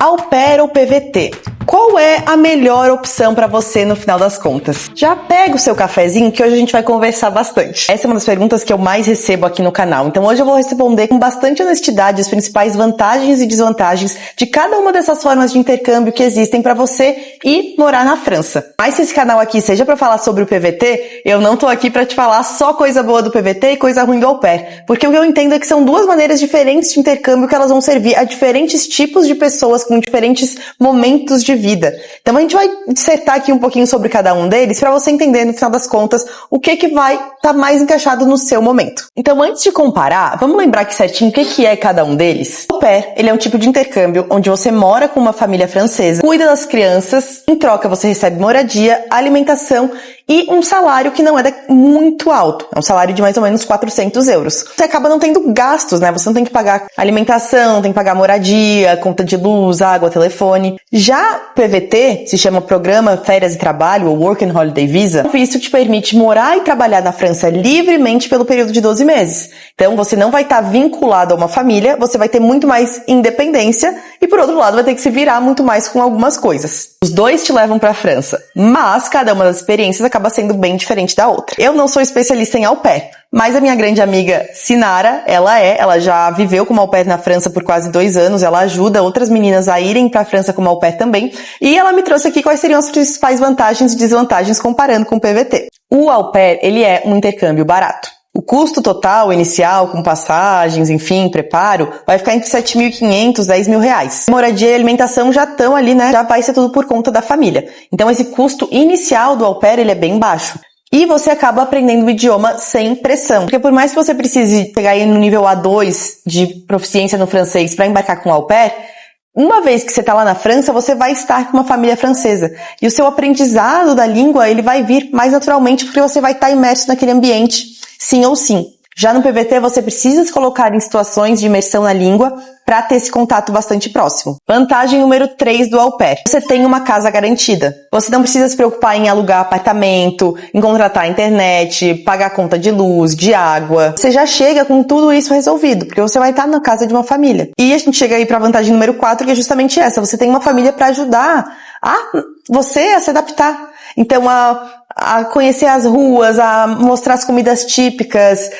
Au pair ou PVT? Qual é a melhor opção para você no final das contas? Já pega o seu cafezinho que hoje a gente vai conversar bastante. Essa é uma das perguntas que eu mais recebo aqui no canal. Então hoje eu vou responder com bastante honestidade as principais vantagens e desvantagens de cada uma dessas formas de intercâmbio que existem para você ir morar na França. Mas se esse canal aqui seja para falar sobre o PVT, eu não tô aqui para te falar só coisa boa do PVT e coisa ruim do au pair. Porque o que eu entendo é que são duas maneiras diferentes de intercâmbio que elas vão servir a diferentes tipos de pessoas com diferentes momentos de vida. Então a gente vai dissertar aqui um pouquinho sobre cada um deles para você entender no final das contas o que vai estar mais encaixado no seu momento. Então antes de comparar, vamos lembrar aqui certinho o que é cada um deles. O au pair, ele é um tipo de intercâmbio onde você mora com uma família francesa, cuida das crianças, em troca você recebe moradia, alimentação e um salário que não é muito alto. É um salário de mais ou menos 400 euros. Você acaba não tendo gastos, né? Você não tem que pagar alimentação, tem que pagar moradia, conta de luz, água, telefone. Já PVT, se chama Programa Férias e Trabalho, ou Work and Holiday Visa, isso te permite morar e trabalhar na França livremente pelo período de 12 meses. Então você não vai estar vinculado a uma família, você vai ter muito mais independência e por outro lado vai ter que se virar muito mais com algumas coisas. Os dois te levam para a França, mas cada uma das experiências acaba sendo bem diferente da outra. Eu não sou especialista em au pair, mas a minha grande amiga Sinara, ela já viveu como au pair na França por quase 2 anos, ela ajuda outras meninas a irem para a França como au pair também, e ela me trouxe aqui quais seriam as principais vantagens e desvantagens comparando com o PVT. O au pair, ele é um intercâmbio barato. O custo total inicial, com passagens, enfim, preparo, vai ficar entre 7.500 e 10 mil reais. Moradia e alimentação já estão ali, né? Já vai ser tudo por conta da família. Então esse custo inicial do au pair, ele é bem baixo. E você acaba aprendendo o idioma sem pressão. Porque por mais que você precise pegar aí no nível A2 de proficiência no francês para embarcar com o au pair, uma vez que você está lá na França, você vai estar com uma família francesa. E o seu aprendizado da língua, ele vai vir mais naturalmente porque você vai estar imerso naquele ambiente, sim ou sim. Já no PVT, você precisa se colocar em situações de imersão na língua para ter esse contato bastante próximo. Vantagem número 3 do au pair. Você tem uma casa garantida. Você não precisa se preocupar em alugar apartamento, em contratar internet, pagar conta de luz, de água. Você já chega com tudo isso resolvido, porque você vai estar na casa de uma família. E a gente chega aí para a vantagem número 4, que é justamente essa. Você tem uma família para ajudar você a se adaptar. Então, a conhecer as ruas, a mostrar as comidas típicas,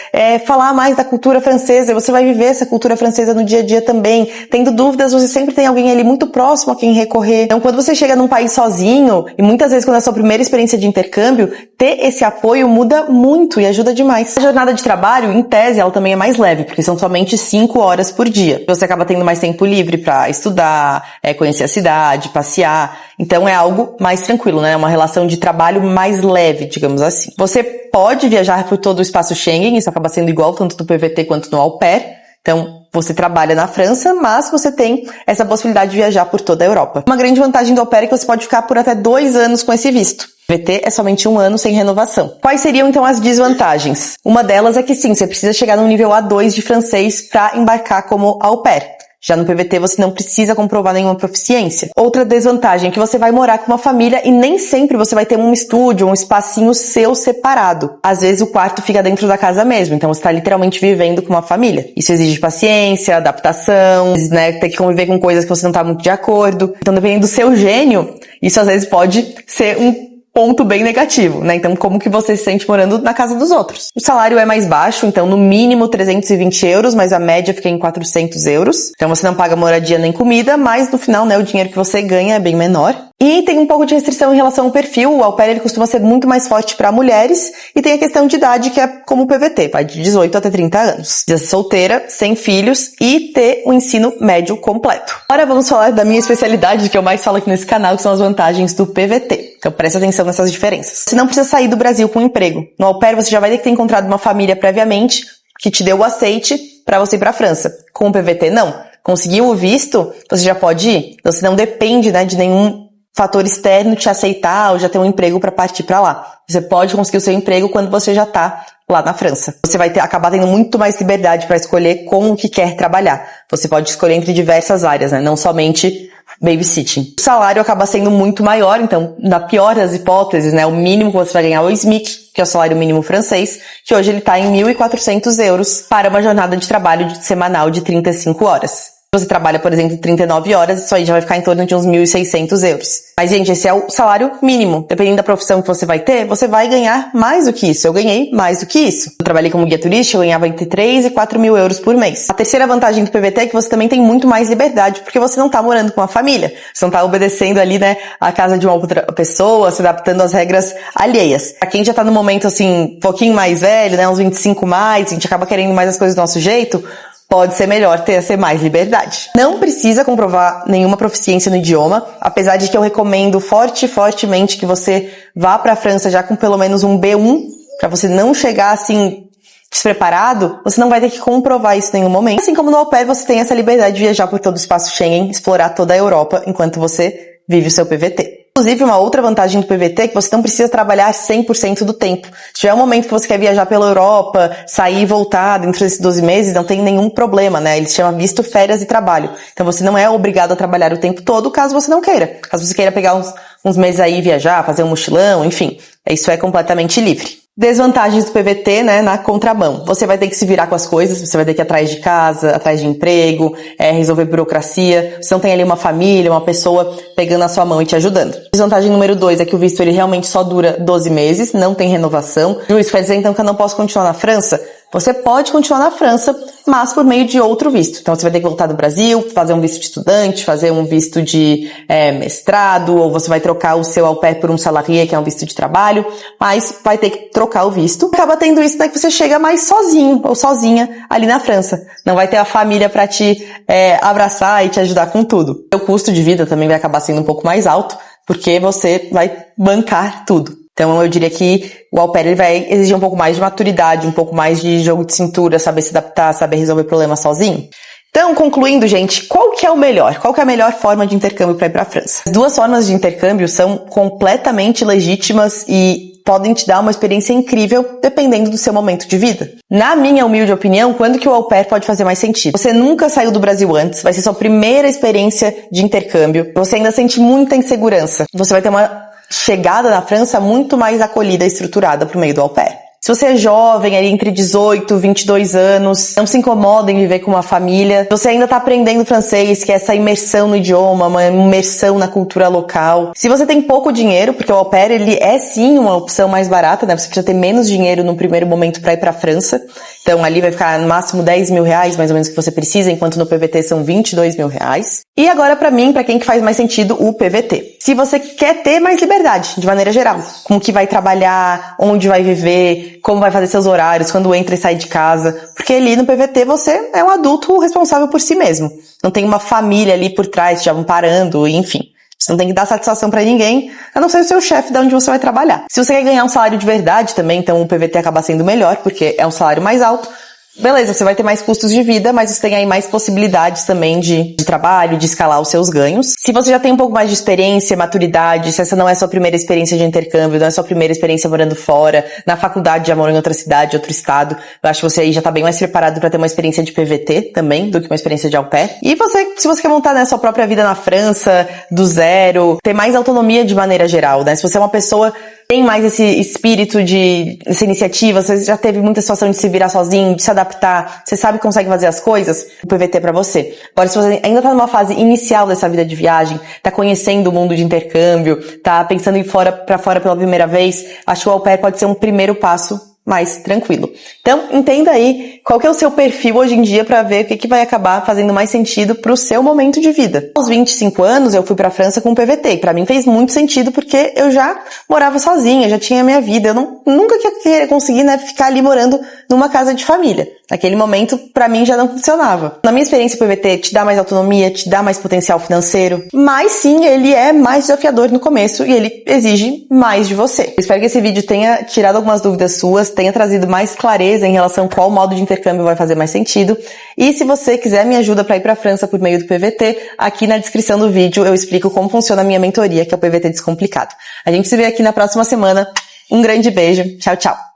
falar mais da cultura francesa. Você vai viver essa cultura francesa no dia a dia também. Tendo dúvidas, você sempre tem alguém ali muito próximo a quem recorrer. Então, quando você chega num país sozinho, e muitas vezes quando é a sua primeira experiência de intercâmbio, ter esse apoio muda muito e ajuda demais. A jornada de trabalho, em tese, ela também é mais leve, porque são somente 5 horas por dia. Você acaba tendo mais tempo livre para estudar, conhecer a cidade, passear. Então, é algo mais tranquilo, né? Uma relação de trabalho mais leve, digamos assim. Você pode viajar por todo o espaço Schengen, isso acaba sendo igual tanto no PVT quanto no au pair. Então, você trabalha na França, mas você tem essa possibilidade de viajar por toda a Europa. Uma grande vantagem do au pair é que você pode ficar por até 2 anos com esse visto. O PVT é somente 1 ano sem renovação. Quais seriam, então, as desvantagens? Uma delas é que, sim, você precisa chegar no nível A2 de francês para embarcar como au pair. Já no PVT você não precisa comprovar nenhuma proficiência. Outra desvantagem é que você vai morar com uma família e nem sempre você vai ter um estúdio, um espacinho seu separado. Às vezes o quarto fica dentro da casa mesmo, então você está literalmente vivendo com uma família. Isso exige paciência, adaptação, né, ter que conviver com coisas que você não está muito de acordo. Então, dependendo do seu gênio, isso às vezes pode ser um ponto bem negativo, né? Então, como que você se sente morando na casa dos outros? O salário é mais baixo, então no mínimo 320 euros, mas a média fica em 400 euros. Então você não paga moradia nem comida, mas no final, né, o dinheiro que você ganha é bem menor. E tem um pouco de restrição em relação ao perfil. O au pair, ele costuma ser muito mais forte para mulheres e tem a questão de idade, que é como o PVT, vai de 18 até 30 anos. Precisa ser solteira, sem filhos e ter o ensino médio completo. Agora vamos falar da minha especialidade, que eu mais falo aqui nesse canal, que são as vantagens do PVT. Então preste atenção nessas diferenças. Você não precisa sair do Brasil com um emprego. No au pair você já vai ter que ter encontrado uma família previamente que te deu o aceite para você ir para a França. Com o PVT, não. Conseguiu o visto, você já pode ir. Você não depende, né, de nenhum fator externo te aceitar ou já ter um emprego para partir para lá. Você pode conseguir o seu emprego quando você já está lá na França. Você vai acabar tendo muito mais liberdade para escolher com o que quer trabalhar. Você pode escolher entre diversas áreas, né? Não somente babysitting. O salário acaba sendo muito maior, então, na pior das hipóteses, né, o mínimo que você vai ganhar é o SMIC, que é o salário mínimo francês, que hoje ele está em 1.400 euros para uma jornada de trabalho semanal de 35 horas. Se você trabalha, por exemplo, 39 horas, isso aí já vai ficar em torno de uns 1.600 euros. Mas, gente, esse é o salário mínimo. Dependendo da profissão que você vai ter, você vai ganhar mais do que isso. Eu ganhei mais do que isso. Eu trabalhei como guia turística, eu ganhava entre 3 e 4 mil euros por mês. A terceira vantagem do PVT é que você também tem muito mais liberdade, porque você não tá morando com a família. Você não tá obedecendo ali, né, a casa de uma outra pessoa, se adaptando às regras alheias. Pra quem já tá no momento, assim, um pouquinho mais velho, né, uns 25 mais, a gente acaba querendo mais as coisas do nosso jeito, pode ser melhor ter mais liberdade. Não precisa comprovar nenhuma proficiência no idioma, apesar de que eu recomendo fortemente que você vá para a França já com pelo menos um B1, para você não chegar assim despreparado, você não vai ter que comprovar isso em nenhum momento. Assim como no au pair, você tem essa liberdade de viajar por todo o espaço Schengen, explorar toda a Europa enquanto você vive o seu PVT. Inclusive, uma outra vantagem do PVT é que você não precisa trabalhar 100% do tempo. Se tiver um momento que você quer viajar pela Europa, sair e voltar dentro desses 12 meses, não tem nenhum problema, né? Ele se chama visto férias e trabalho. Então você não é obrigado a trabalhar o tempo todo, caso você não queira. Caso você queira pegar uns meses aí e viajar, fazer um mochilão, enfim. Isso é completamente livre. Desvantagens do PVT, né, na contramão. Você vai ter que se virar com as coisas, você vai ter que ir atrás de casa, atrás de emprego, resolver burocracia. Você não tem ali uma família, uma pessoa pegando a sua mão e te ajudando. Desvantagem número 2 é que o visto ele realmente só dura 12 meses, não tem renovação. Isso quer dizer então que eu não posso continuar na França? Você pode continuar na França, mas por meio de outro visto. Então você vai ter que voltar do Brasil, fazer um visto de estudante, fazer um visto de mestrado, ou você vai trocar o seu au pair por um salarié, que é um visto de trabalho, mas vai ter que trocar o visto. Acaba tendo isso, né, que você chega mais sozinho ou sozinha ali na França. Não vai ter a família para te abraçar e te ajudar com tudo. O custo de vida também vai acabar sendo um pouco mais alto, porque você vai bancar tudo. Então eu diria que o au pair ele vai exigir um pouco mais de maturidade, um pouco mais de jogo de cintura, saber se adaptar, saber resolver problemas sozinho. Então, concluindo, gente, qual que é o melhor? Qual que é a melhor forma de intercâmbio para ir para a França? As duas formas de intercâmbio são completamente legítimas e podem te dar uma experiência incrível dependendo do seu momento de vida. Na minha humilde opinião, quando que o au pair pode fazer mais sentido? Você nunca saiu do Brasil antes, vai ser sua primeira experiência de intercâmbio, você ainda sente muita insegurança, você vai ter uma chegada na França muito mais acolhida e estruturada por meio do au pair. Se você é jovem, ali entre 18 e 22 anos, não se incomoda em viver com uma família, você ainda está aprendendo francês, que é essa imersão no idioma, uma imersão na cultura local. Se você tem pouco dinheiro, porque o au pair ele é sim uma opção mais barata, né? Você precisa ter menos dinheiro no primeiro momento para ir para a França. Então ali vai ficar no máximo 10 mil reais, mais ou menos, que você precisa, enquanto no PVT são 22 mil reais. E agora pra mim, pra quem que faz mais sentido, o PVT. Se você quer ter mais liberdade, de maneira geral, como que vai trabalhar, onde vai viver, como vai fazer seus horários, quando entra e sai de casa, porque ali no PVT você é um adulto responsável por si mesmo. Não tem uma família ali por trás te amparando, enfim. Você não tem que dar satisfação pra ninguém, a não ser o seu chefe de onde você vai trabalhar. Se você quer ganhar um salário de verdade também, então o PVT acaba sendo melhor, porque é um salário mais alto. Beleza, você vai ter mais custos de vida, mas você tem aí mais possibilidades também de trabalho, de escalar os seus ganhos. Se você já tem um pouco mais de experiência, maturidade, se essa não é a sua primeira experiência de intercâmbio, não é a sua primeira experiência morando fora, na faculdade já mora em outra cidade, outro estado, eu acho que você aí já tá bem mais preparado para ter uma experiência de PVT também, do que uma experiência de au pair. E se você quer montar, né, sua própria vida na França, do zero, ter mais autonomia de maneira geral, né? Se você é uma pessoa tem mais esse espírito essa iniciativa, você já teve muita situação de se virar sozinho, de se adaptar, você sabe que consegue fazer as coisas, o PVT é pra você. Agora, se você ainda tá numa fase inicial dessa vida de viagem, tá conhecendo o mundo de intercâmbio, tá pensando em pra fora pela primeira vez, acho que o au pair pode ser um primeiro passo mais tranquilo. Então, entenda aí qual que é o seu perfil hoje em dia para ver o que vai acabar fazendo mais sentido pro seu momento de vida. Aos 25 anos, eu fui pra França com PVT. Para mim fez muito sentido porque eu já morava sozinha, já tinha a minha vida. Eu nunca ia conseguir, né, ficar ali morando numa casa de família. Naquele momento, pra mim, já não funcionava. Na minha experiência, o PVT te dá mais autonomia, te dá mais potencial financeiro, mas sim, ele é mais desafiador no começo e ele exige mais de você. Eu espero que esse vídeo tenha tirado algumas dúvidas suas, tenha trazido mais clareza em relação a qual modo de intercâmbio vai fazer mais sentido. E se você quiser minha ajuda para ir pra França por meio do PVT, aqui na descrição do vídeo eu explico como funciona a minha mentoria, que é o PVT Descomplicado. A gente se vê aqui na próxima semana. Um grande beijo. Tchau, tchau.